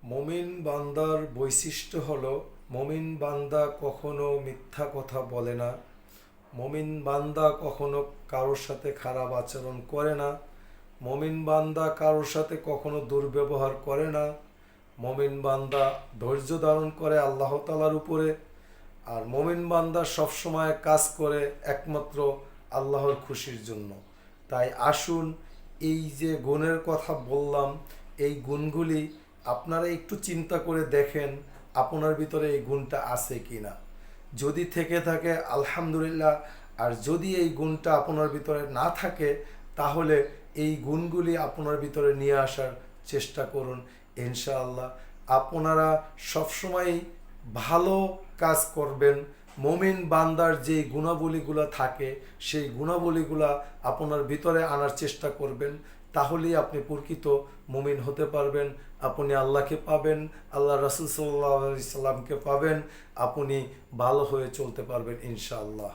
মুমিন বান্দার বৈশিষ্ট্য হলো মুমিন বান্দা কখনো মিথ্যা কথা বলে না। মুমিন বান্দা কখনো কারোর সাথে খারাপ আচরণ করে না। মুমিন বান্দা কারোর সাথে কখনো দুর্ব্যবহার করে না। মুমিন বান্দা ধৈর্য ধারণ করে আল্লাহ তাআলার উপরে। আর মুমিন বান্দা সবসময় কাজ করে একমাত্র আল্লাহর খুশির জন্য। তাই আসুন, এই যে গুণের কথা বললাম, এই গুণগুলি আপনারা একটু চিন্তা করে দেখেন আপনার ভিতরে এই গুণটা আছে কি না। যদি থেকে থাকে আলহামদুলিল্লাহ, আর যদি এই গুণটা আপনার ভিতরে না থাকে তাহলে এই গুণগুলি আপনার ভিতরে নিয়ে আসার চেষ্টা করুন। ইনশাআল্লাহ আপনারা সবসময় ভালো কাজ করবেন। মুমিন বান্দার যে গুণাবলীগুলো থাকে সেই গুণাবলীগুলা আপনার ভিতরে আনার চেষ্টা করবেন, তাহলেই আপনি প্রকৃত মুমিন হতে পারবেন। আপনি আল্লাহকে পাবেন, আল্লাহ রাসূল সাল্লাল্লাহু আলাইহি সাল্লামকে পাবেন, আপনি ভালো হয়ে চলতে পারবেন ইনশাআল্লাহ।